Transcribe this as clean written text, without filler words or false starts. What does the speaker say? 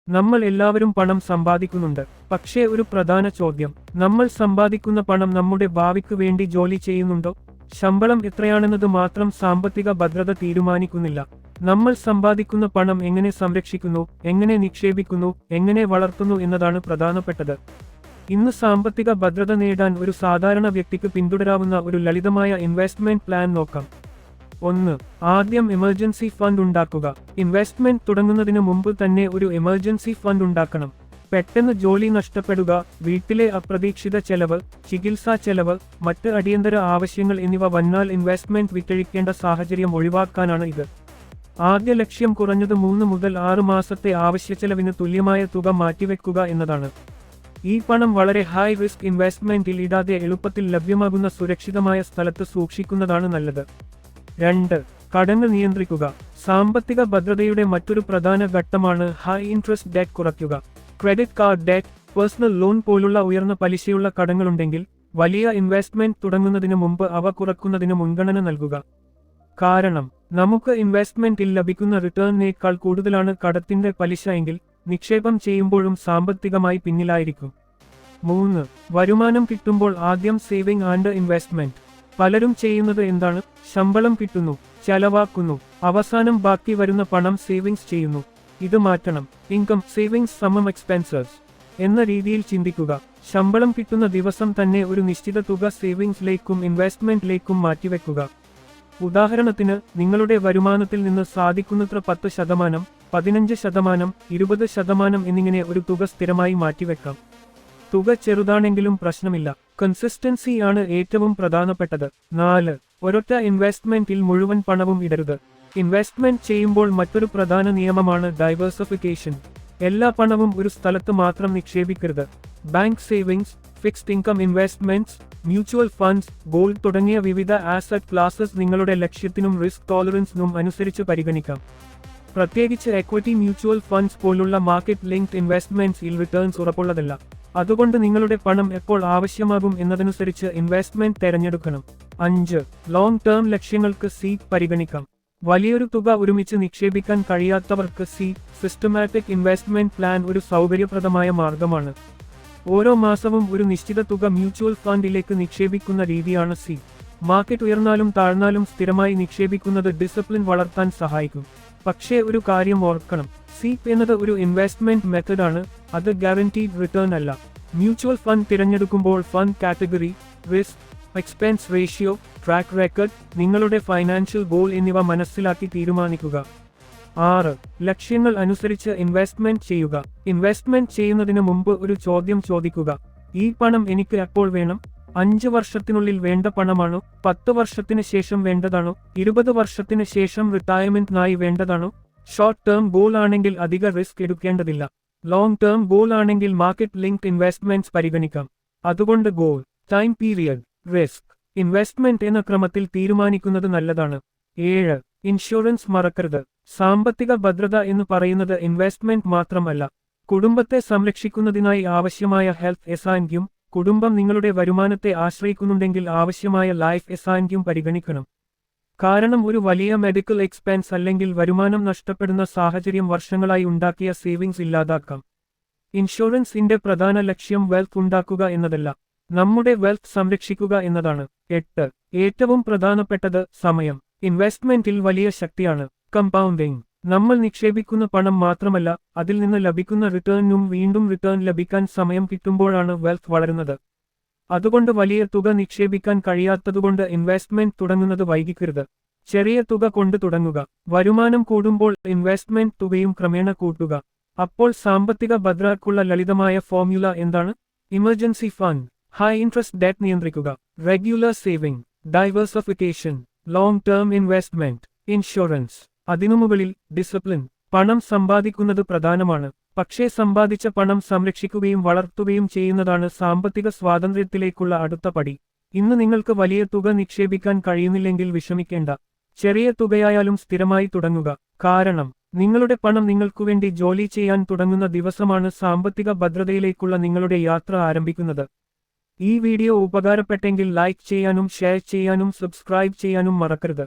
നമ്മൾ എല്ലാവരും പണം സമ്പാദിക്കുന്നുണ്ട്. പക്ഷേ ഒരു പ്രധാന ചോദ്യം, നമ്മൾ സമ്പാദിക്കുന്ന പണം നമ്മുടെ ഭാവിക്ക് വേണ്ടി ജോലി ചെയ്യുന്നുണ്ടോ? ശമ്പളം എത്രയാണെന്നത് മാത്രം സാമ്പത്തിക ഭദ്രത തീരുമാനിക്കുന്നില്ല. നമ്മൾ സമ്പാദിക്കുന്ന പണം എങ്ങനെ സംരക്ഷിക്കുന്നു, എങ്ങനെ നിക്ഷേപിക്കുന്നു, എങ്ങനെ വളർത്തുന്നു എന്നതാണ് പ്രധാനപ്പെട്ടത്. ഇന്ന് സാമ്പത്തിക ഭദ്രത നേടാൻ ഒരു സാധാരണ വ്യക്തിക്ക് പിന്തുടരാവുന്ന ഒരു ലളിതമായ ഇൻവെസ്റ്റ്മെന്റ് പ്ലാൻ നോക്കാം. 1. ആദ്യം എമർജൻസി ഫണ്ട് ഉണ്ടാക്കുക. ഇൻവെസ്റ്റ്മെന്റ് തുടങ്ങുന്നതിന് മുമ്പ് തന്നെ ഒരു എമർജൻസി ഫണ്ട് ഉണ്ടാക്കണം. പെട്ടെന്ന് ജോലി നഷ്ടപ്പെടുക, വീട്ടിലെ അപ്രതീക്ഷിത ചെലവ്, ചികിത്സാ ചെലവ്, മറ്റ് അടിയന്തര ആവശ്യങ്ങൾ എന്നിവ വന്നാൽ ഇൻവെസ്റ്റ്മെന്റ് വിറ്റഴിക്കേണ്ട സാഹചര്യം ഒഴിവാക്കാനാണ് ഇത്. ആദ്യ ലക്ഷ്യം കുറഞ്ഞത് 3 മുതൽ 6 മാസത്തെ ആവശ്യച്ചെലവിന് തുല്യമായ തുക മാറ്റിവെക്കുക എന്നതാണ്. ഈ പണം വളരെ ഹൈ റിസ്ക് ഇൻവെസ്റ്റ്മെന്റിൽ ഇടാതെ എളുപ്പത്തിൽ ലഭ്യമാകുന്ന സുരക്ഷിതമായ സ്ഥലത്ത് സൂക്ഷിക്കുന്നതാണ് നല്ലത്. 2. കടങ്ങൾ നിയന്ത്രിക്കുക. സാമ്പത്തിക ഭദ്രതയുടെ മറ്റൊരു പ്രധാന ഘട്ടമാണ് ഹൈ ഇൻട്രസ്റ്റ് ഡെറ്റ് കുറയ്ക്കുക. Credit card debt, personal loan പോലുള്ള ഉയർന്ന പലിശയുള്ള കടങ്ങളുണ്ടെങ്കിൽ വലിയ ഇൻവെസ്റ്റ്മെന്റ് തുടങ്ങുന്നതിന് മുമ്പ് അവ കുറയ്ക്കുന്നതിന് മുൻഗണന നൽകുക. കാരണം നമുക്ക് ഇൻവെസ്റ്റ്മെന്റിൽ ലഭിക്കുന്ന റിട്ടേണിനേക്കാൾ കൂടുതലാണ് കടത്തിന്റെ പലിശ എങ്കിൽ നിക്ഷേപം ചെയ്യുമ്പോഴും സാമ്പത്തികമായി പിന്നിലായിരിക്കും. 3. വരുമാനം കിട്ടുമ്പോൾ ആദ്യം സേവിംഗ് ആൻഡ് ഇൻവെസ്റ്റ്മെന്റ്. പലരും ചെയ്യുന്നത് എന്താണ്? ശമ്പളം കിട്ടുന്നു, ചെലവാക്കുന്നു, അവസാനം ബാക്കി വരുന്ന പണം സേവിങ്സ് ചെയ്യുന്നു. ഇത് മാറ്റണം. ഇൻകം സേവിങ്സ് സമം എക്സ്പെൻസസ് എന്ന രീതിയിൽ ചിന്തിക്കുക. ശമ്പളം കിട്ടുന്ന ദിവസം തന്നെ ഒരു നിശ്ചിത തുക സേവിങ്സിലേക്കും ഇൻവെസ്റ്റ്മെന്റിലേക്കും മാറ്റിവെക്കുക. ഉദാഹരണത്തിന്, നിങ്ങളുടെ വരുമാനത്തിൽ നിന്ന് സാധിക്കുന്നത്ര 10%, 15%, 20% എന്നിങ്ങനെ ഒരു തുക സ്ഥിരമായി മാറ്റിവെക്കാം. തുക ചെറുതാണെങ്കിലും പ്രശ്നമില്ല. കൺസിസ്റ്റൻസി ആണ് ഏറ്റവും പ്രധാനപ്പെട്ടത്. 4. ഒരൊറ്റ ഇൻവെസ്റ്റ്മെന്റിൽ മുഴുവൻ പണവും ഇടരുത്. ഇൻവെസ്റ്റ്മെന്റ് ചെയ്യുമ്പോൾ മറ്റൊരു പ്രധാന നിയമമാണ് ഡൈവേഴ്സിഫിക്കേഷൻ. എല്ലാ പണവും ഒരു സ്ഥലത്ത് മാത്രം നിക്ഷേപിക്കരുത്. Bank savings, fixed income investments, mutual funds, gold തുടങ്ങിയ വിവിധ ആസറ്റ് ക്ലാസസ് നിങ്ങളുടെ ലക്ഷ്യത്തിനും റിസ്ക് ടോളറൻസിനും അനുസരിച്ച് പരിഗണിക്കാം. പ്രത്യേകിച്ച് എക്വിറ്റി മ്യൂച്വൽ ഫണ്ട്സ് പോലുള്ള മാർക്കറ്റ് ലിങ്ക്ഡ് ഇൻവെസ്റ്റ്മെന്റ്സിൽ റിട്ടേൺസ് ഉറപ്പുള്ളതല്ല. അതുകൊണ്ട് നിങ്ങളുടെ പണം എപ്പോൾ ആവശ്യമാകും എന്നതനുസരിച്ച് ഇൻവെസ്റ്റ്മെന്റ് തിരഞ്ഞെടുക്കണം. 5. ലോങ് ടേം ലക്ഷ്യങ്ങൾക്ക് സീഡ് പരിഗണിക്കാം. വലിയൊരു തുക ഒരുമിച്ച് നിക്ഷേപിക്കാൻ കഴിയാത്തവർക്ക് സിസ്റ്റമാറ്റിക് ഇൻവെസ്റ്റ്മെന്റ് പ്ലാൻ ഒരു സൗകര്യപ്രദമായ മാർഗമാണ്. ഓരോ മാസവും ഒരു നിശ്ചിത തുക മ്യൂച്വൽ ഫണ്ടിലേക്ക് നിക്ഷേപിക്കുന്ന രീതിയാണ് സി. മാർക്കറ്റ് ഉയർന്നാലും താഴ്ന്നാലും സ്ഥിരമായി നിക്ഷേപിക്കുന്നത് ഡിസിപ്ലിൻ വളർത്താൻ സഹായിക്കും. പക്ഷേ ഒരു കാര്യം ഓർക്കണം, സീപ് എന്നത് ഒരു ഇൻവെസ്റ്റ്മെന്റ് മെത്തഡാണ്, അത് ഗ്യാരണ്ടീഡ് റിട്ടേൺ അല്ല. മ്യൂച്വൽ ഫണ്ട് തിരഞ്ഞെടുക്കുമ്പോൾ fund category, risk, expense ratio, track record, നിങ്ങളുടെ ഫൈനാൻഷ്യൽ ഗോൾ എന്നിവ മനസ്സിലാക്കി തീരുമാനിക്കുക. 6. ലക്ഷ്യങ്ങൾ അനുസരിച്ച് ഇൻവെസ്റ്റ്മെന്റ് ചെയ്യുക. ഇൻവെസ്റ്റ്മെന്റ് ചെയ്യുന്നതിന് മുമ്പ് ഒരു ചോദ്യം ചോദിക്കുക. ഈ പണം എനിക്ക് എപ്പോൾ വേണം? 5 വർഷത്തിനുള്ളിൽ വേണ്ട പണമാണോ? 10 വർഷത്തിന് ശേഷം വേണ്ടതാണോ? 20 വർഷത്തിന് ശേഷം റിട്ടയർമെന്റിനായി വേണ്ടതാണോ? ഷോർട്ട് ടേം ഗോൾ ആണെങ്കിൽ അധിക റിസ്ക് എടുക്കേണ്ടതില്ല. ലോങ് ടേം ഗോൾ ആണെങ്കിൽ മാർക്കറ്റ് ലിങ്ക്ഡ് ഇൻവെസ്റ്റ്മെന്റ്സ് പരിഗണിക്കാം. അതുകൊണ്ട് goal, time period, risk, investment എന്ന ക്രമത്തിൽ തീരുമാനിക്കുന്നത് നല്ലതാണ്. 7. ഇൻഷുറൻസ് മറക്കരുത്. സാമ്പത്തിക ഭദ്രത എന്ന് പറയുന്നത് ഇൻവെസ്റ്റ്മെന്റ് മാത്രമല്ല. കുടുംബത്തെ സംരക്ഷിക്കുന്നതിനായി ആവശ്യമായ ഹെൽത്ത് എസ്ആൻക്യും, കുടുംബം നിങ്ങളുടെ വരുമാനത്തെ ആശ്രയിക്കുന്നുണ്ടെങ്കിൽ ആവശ്യമായ ലൈഫ് എസ്ആൻക്യും പരിഗണിക്കണം. കാരണം ഒരു വലിയ മെഡിക്കൽ എക്സ്പെൻസ് അല്ലെങ്കിൽ വരുമാനം നഷ്ടപ്പെടുന്ന സാഹചര്യം വർഷങ്ങളായി ഉണ്ടാക്കിയ സേവിങ്സ് ഇല്ലാതാക്കാം. ഇൻഷുറൻസിന്റെ പ്രധാന ലക്ഷ്യം വെൽത്ത് ഉണ്ടാക്കുക എന്നതല്ല, നമ്മുടെ വെൽത്ത് സംരക്ഷിക്കുക എന്നതാണ്. 8. ഏറ്റവും പ്രധാനപ്പെട്ടത് സമയം. ഇൻവെസ്റ്റ്മെന്റിൽ വലിയ ശക്തിയാണ് കമ്പൗണ്ടിംഗ്. നമ്മൾ നിക്ഷേപിക്കുന്ന പണം മാത്രമല്ല, അതിൽ നിന്ന് ലഭിക്കുന്ന റിട്ടേണിനും വീണ്ടും റിട്ടേൺ ലഭിക്കാൻ സമയം കിട്ടുമ്പോഴാണ് വെൽത്ത് വളരുന്നത്. അതുകൊണ്ട് വലിയ തുക നിക്ഷേപിക്കാൻ കഴിയാത്തതുകൊണ്ട് ഇൻവെസ്റ്റ്മെന്റ് തുടങ്ങുന്നത് വൈകിക്കരുത്. ചെറിയ തുക കൊണ്ട് തുടങ്ങുക. വരുമാനം കൂടുമ്പോൾ ഇൻവെസ്റ്റ്മെന്റ് തുകയും ക്രമേണ കൂട്ടുക. അപ്പോൾ സാമ്പത്തിക ഭദ്രതയ്ക്കുള്ള ലളിതമായ ഫോർമുല എന്താണ്? Emergency fund, high interest debt നിയന്ത്രിക്കുക, regular saving, diversification, long term investment, insurance. അതിനുമുകളിൽ ഡിസിപ്ലിൻ. പണം സമ്പാദിക്കുന്നത് പ്രധാനമാണ്, പക്ഷേ സമ്പാദിച്ച പണം സംരക്ഷിക്കുകയും വളർത്തുകയും ചെയ്യുന്നതാണ് സാമ്പത്തിക സ്വാതന്ത്ര്യത്തിലേക്കുള്ള അടുത്ത പടി. ഇന്ന് നിങ്ങൾക്ക് വലിയ തുക നിക്ഷേപിക്കാൻ കഴിയുന്നില്ലെങ്കിൽ വിഷമിക്കേണ്ട. ചെറിയ തുകയായാലും സ്ഥിരമായി തുടങ്ങുക. കാരണം നിങ്ങളുടെ പണം നിങ്ങൾക്കുവേണ്ടി ജോലി ചെയ്യാൻ തുടങ്ങുന്ന ദിവസമാണ് സാമ്പത്തിക ഭദ്രതയിലേക്കുള്ള നിങ്ങളുടെ യാത്ര ആരംഭിക്കുന്നത്. ഈ വീഡിയോ ഉപകാരപ്പെട്ടെങ്കിൽ ലൈക്ക് ചെയ്യാനും ഷെയർ ചെയ്യാനും സബ്സ്ക്രൈബ് ചെയ്യാനും മറക്കരുത്.